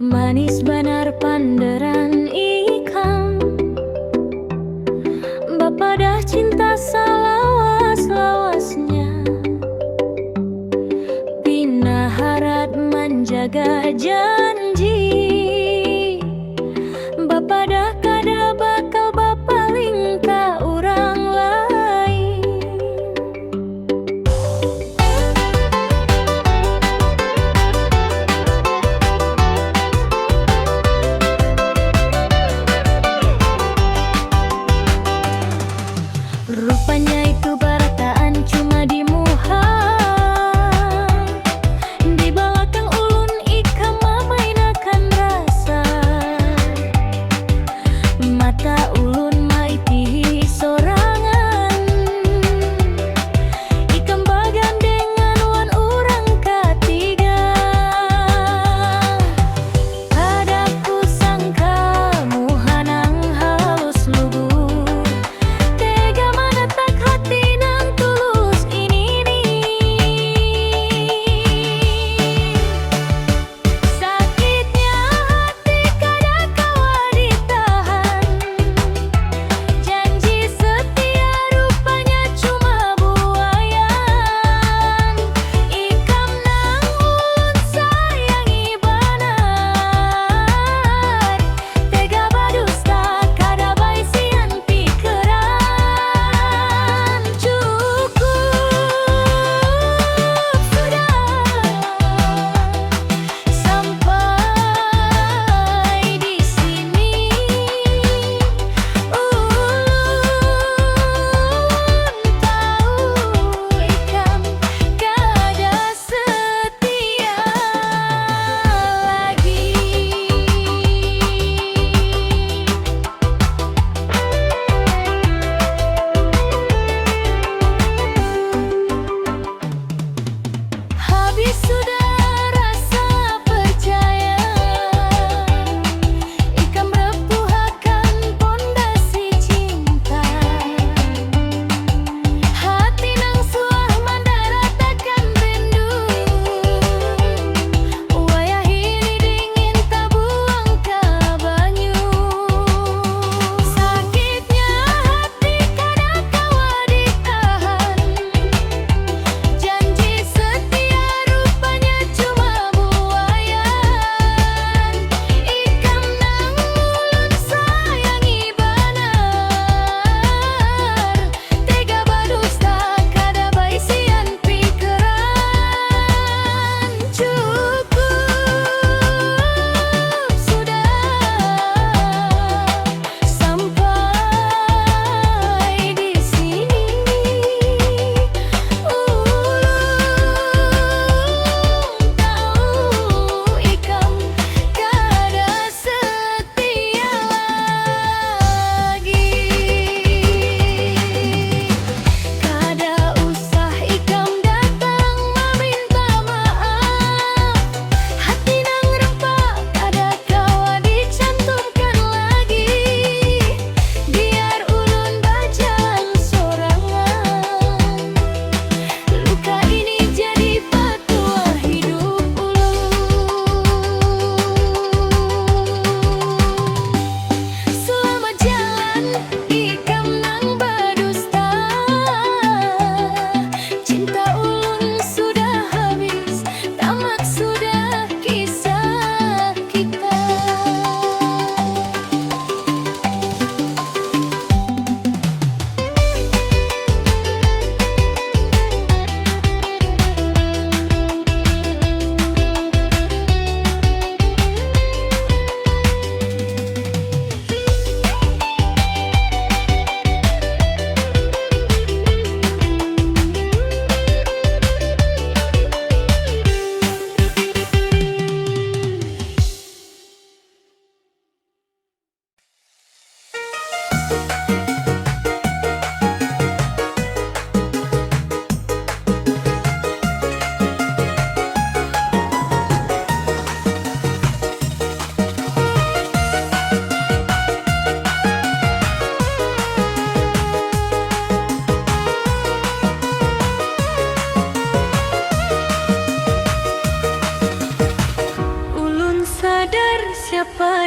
Manis banar panderan ikan, Bapa dah cinta salawas-lawasnya, Pina harat menjaga janji. Bapa dah kada bakal bapaling ka urang lain. Rupanya itu barataan cuma di muhang, di belakang ulun ika memainakan rasa.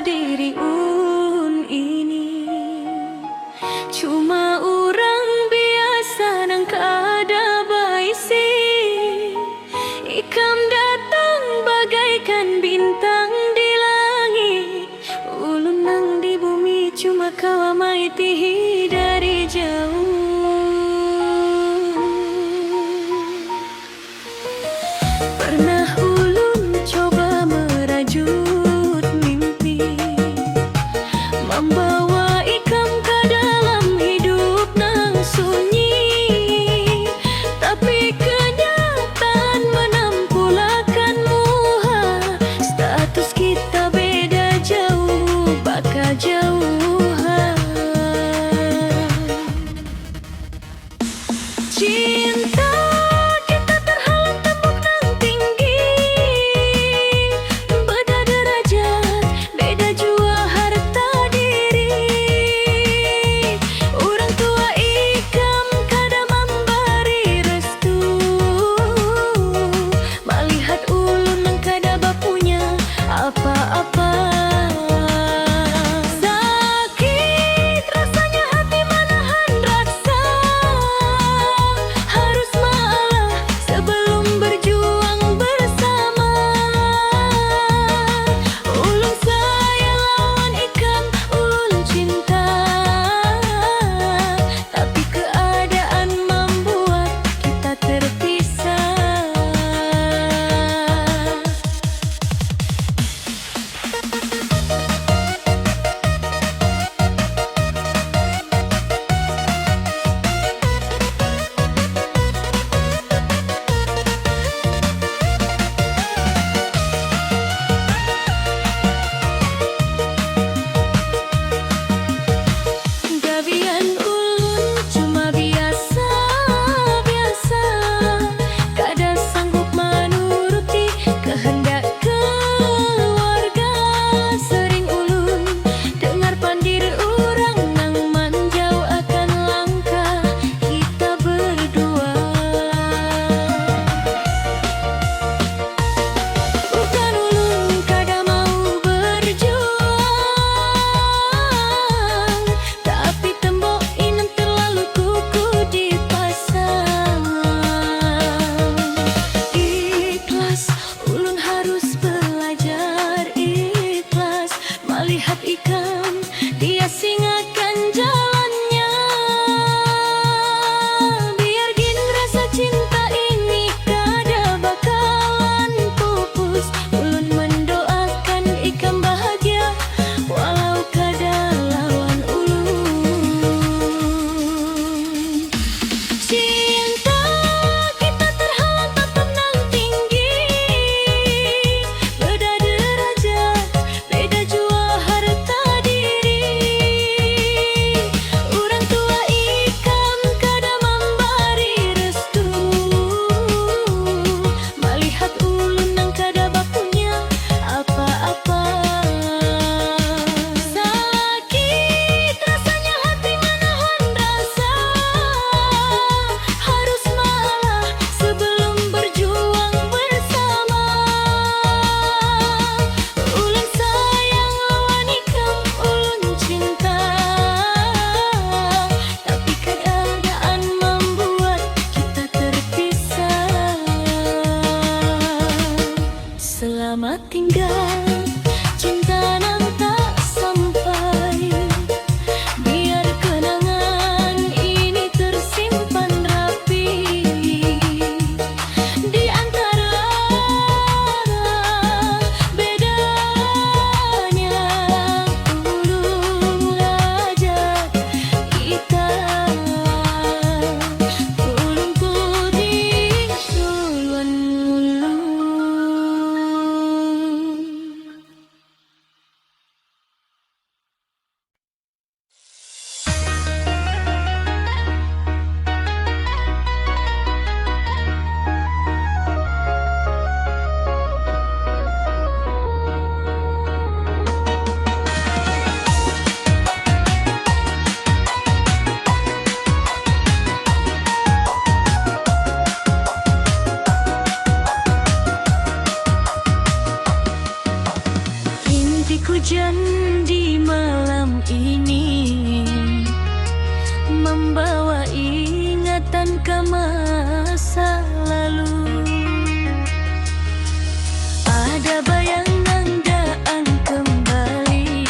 diri ulun ini. Cuma orang biasa nang kada baisi. Ikam datang bagaikan bintang di langit. Ulun nang di bumi cuma kau amai tihi dari jauh. Pernah ulun coba merajut mimpi, membawa ikam ke dalam hidup nang sunyi. Tapi kenyataan menampulakanmu, status kita beda jauh, bakal jauhan. Cinta kita terhalang tembok nang tinggi, beda derajat, beda jua harta diri. Orang tua ikam kada memberi restu, melihat ulun nang kada bapunya apa-apa. Sakit rasanya hati menahan rasa, harus mengalah sebelum berjuang bersama. Ulun sayang lawan ikam, ulun cinta, tapi keadaan membuat kita terpisah. Gawian ulun cuma biasa-biasa, kada sanggup menuruti kehendak keluarga. Sering ulun dengar pandir orang nang manjau akan langkah kita berdua. Bukan ulun kada mau berjuang, tapi tembok inan terlalu kukuh dipasang. Ikhlas, ulun harus belajar ikhlas, melihat ikam dia singakan jalannya. Biar gin rasa cinta ini kada bakalan pupus. Ulun mendoakan ikam bahagia walau kada lawan ulun. Cinta kita terhalang tatap nang tinggi, beda derajat, beda jua harta diri. Orang tua ikam kada memberi restu, melihat ulun nang kada bapunya apa-apa. Sakit rasanya hati menahan rasa, harus mengalah sebelum berjuang bersama. Ulun sayang lawan ikam, ulun cinta, tapi keadaan membuat kita terpisah. Selamat tinggal cinta nang tak sampai, biar kenangan ini tersimpan rapi di antara bedanya ulun lajat kita. Ulun putih duluan ulun. Hujan ini membawa ingatan ke masa lalu. Ada bayangan daan kembali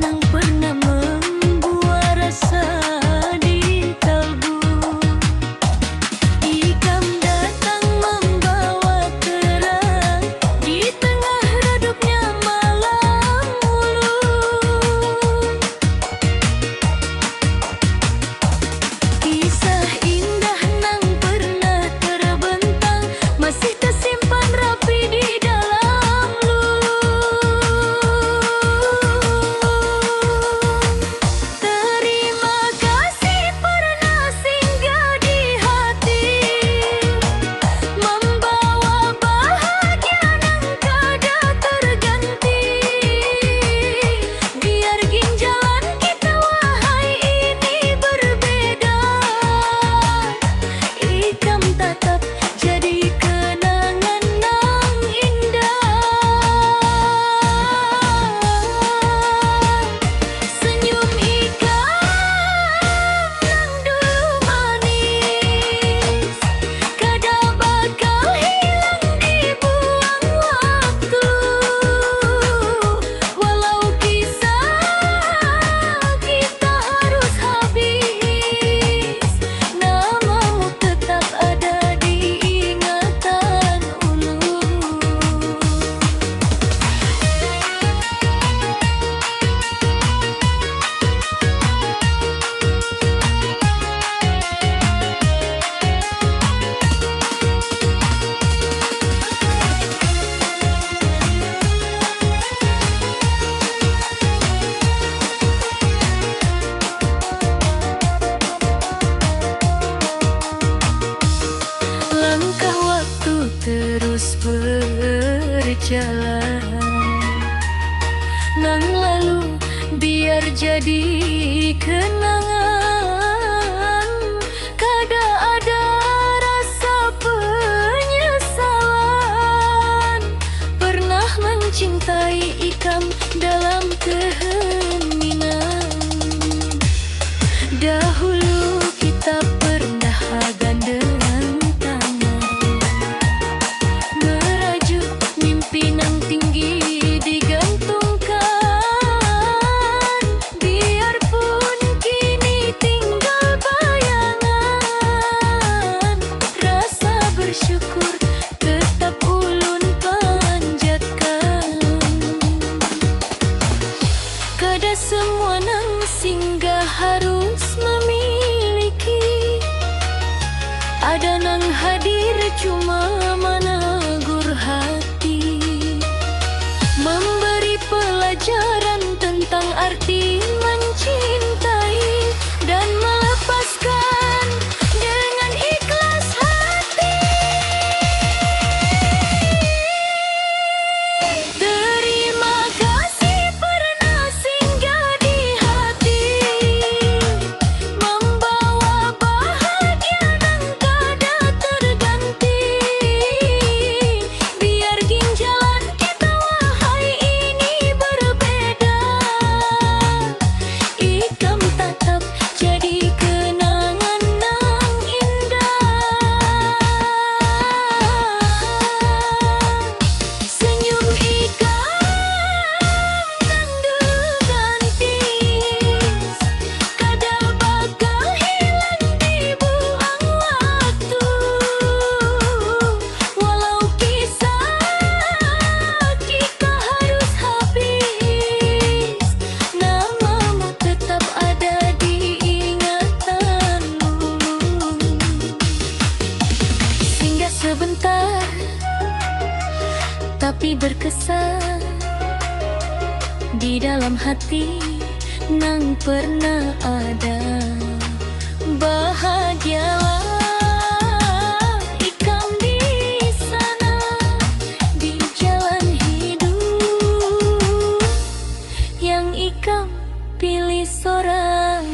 nang pernah membuat rasa di kalbu. Ikam datang membawa terang di tengah redupnya malam ulung. Kisah indah nang pernah terbentang masih tersimpan rapi di dalam lulung. Terima kasih pernah singgah di hati, membawa bahagia nang kada terganti. Biar ginjalan kita wahai ini berbeda, ikam tetap jadi kenangan nang indah. Senyum ikam nang dulu manis, kada bakal hilang dibuang waktu. Walau kisah kita harus habis, namamu tetap ada di ingatan ulung. Langkah waktu terus berjalan, nang lalu biar jadi kenangan. Kada ada rasa penyesalan, pernah mencintai ikam dalam keheningan. Dahulu kita pernah gandengan tangan, merajut mimpi nang tinggi digantungkan. Biarpun kini tinggal bayangan, rasa bersyukur tetap ulun panjatkan. Kada semua nang singgah harus memiliki, ada nang hadir cuma menegur hati, memberi pelajaran tentang arti mencintai dan melepaskan dengan ikhlas hati. Terima kasih pernah singgah di hati, membawa bahagia nang kada terganti. Biar ginjalan kita wahai ini berbeda, ikam tetap jadi kenangan nang indah. Senyum ikam nang dulu gantis, kada bakal hilang dibuang waktu. Walau kisah kita harus habis, namamu tetap ada di ingatan ulun. Singgah sebentar tapi berkesan di dalam hati nang pernah ada. Bahagialah ikam di sana, di jalan hidup yang ikam pilih sorangan.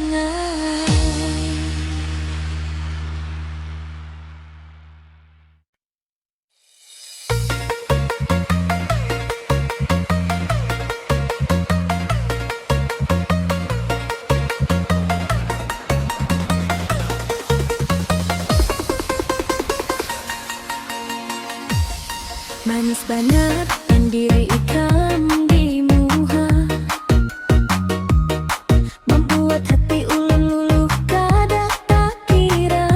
Manis banget pendiri ikam di muha, membuat hati ulun luluh kada tak kira.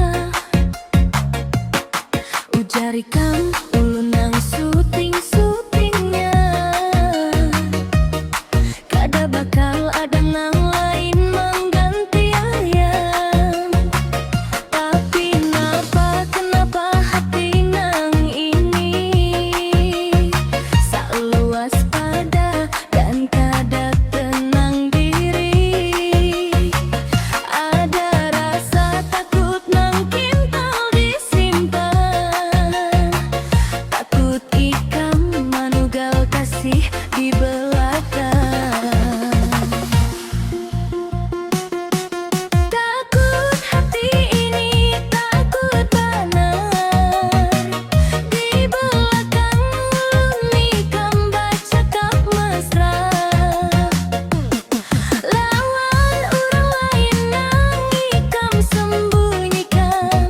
Ujar ikam ulun nang syuting-syutingnya, kada bakal ada nang lain mengganti ayam. Tapi kenapa hati nang ini seluas pada dan kada tenang diri. Ada rasa takut nang kintal disimpan, takut ikam manugal kasih di belakang. Takut hati ini takut benar, di belakang ulun ikam bercakap mesra. Lawan orang lain nang ikam sembunyikan,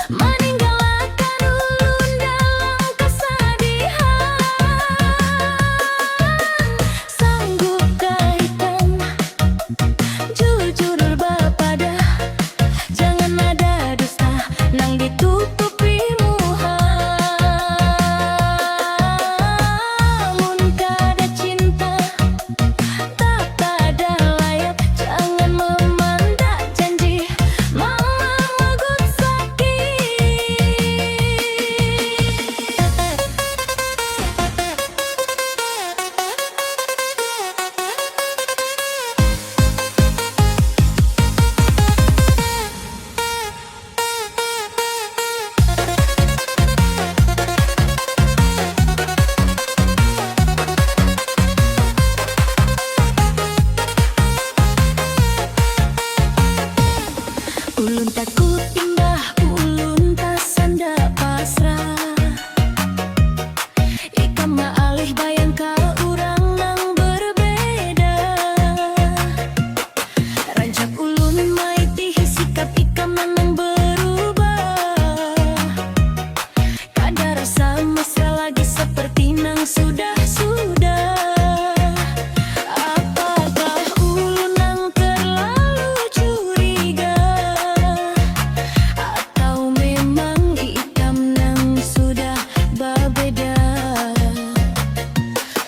meninggalkan ulun dalam kesedihan. Sanggupkah ikam jujur berpada, jangan ada dusta nang ditutupi muha. Mun kada cinta tak pada layak, jangan memandak janji mama magut sakit. Ulun takut pindah, ulun tak sanda pasrah. Ikam maalih bayang ka urang nang berbeda. Rancak ulun maitihi sikap ikam nang berubah. Kada rasa mesra lagi seperti nang sudah-sudah. Apakah ulun nang terlalu curiga, atau memang ikam nang sudah berbeda?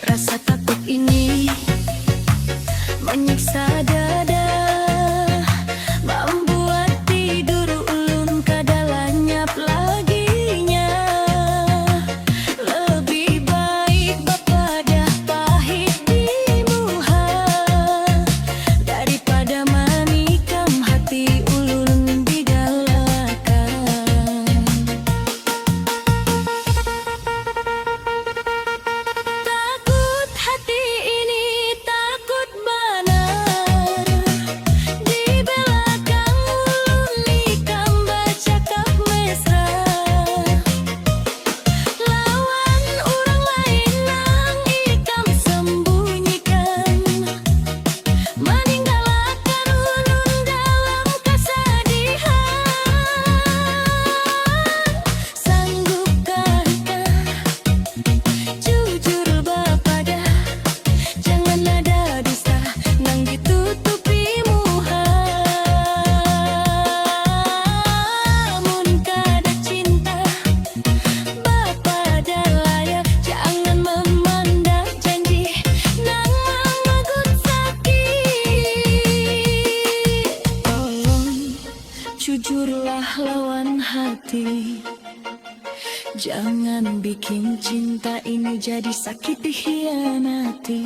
Rasa takut ini menyiksa dada, membuat tidur ulun kada lanyap laginya. Lebih baik bepada pahit di muha, daripada manikam hati ulun digalakan. Takut hati ini takut benar, di belakang ulun ikam bercakap mesra. Lawan orang lain nang ikam sembunyikan, meninggalkan ulun dalam kesedihan. Sanggupkah ikam jujur berpada, jangan ada dusta nang ditutupi muha. Mun kada cinta bepada layak, jangan memandang janji nang magut sakit. Tolong jujurlah lawan hati, jangan bikin cinta ini jadi sakit dikhianati.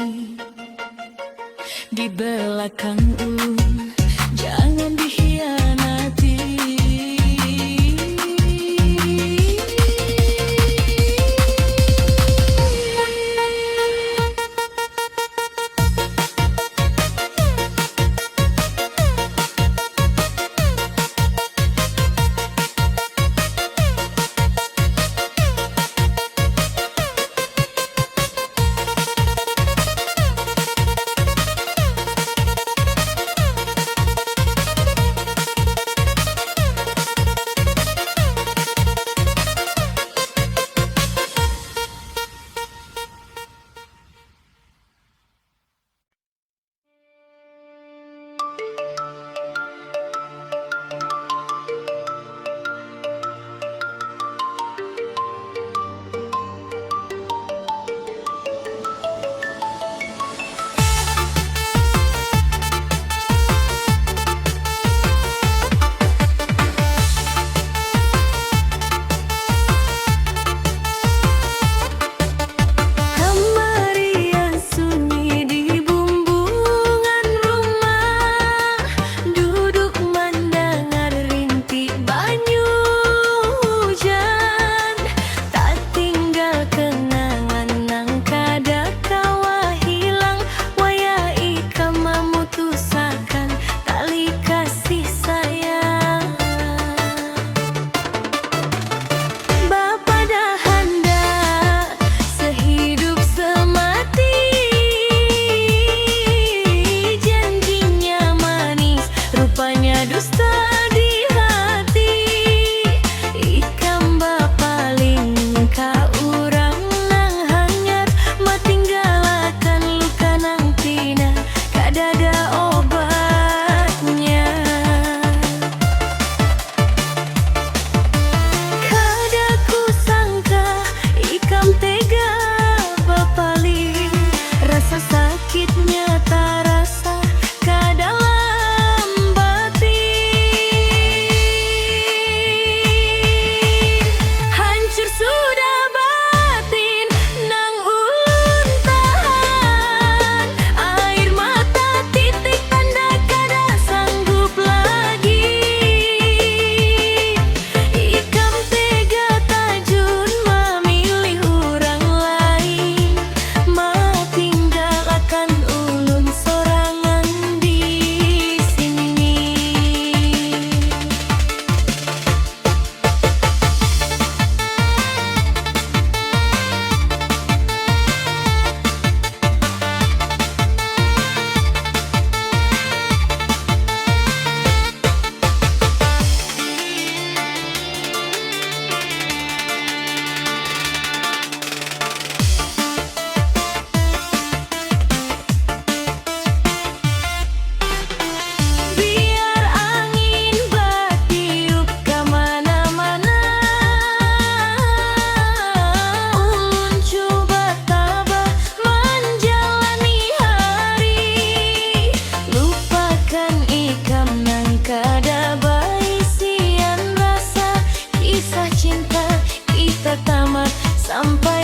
Di belakang ulun jangan dikhianati. sampai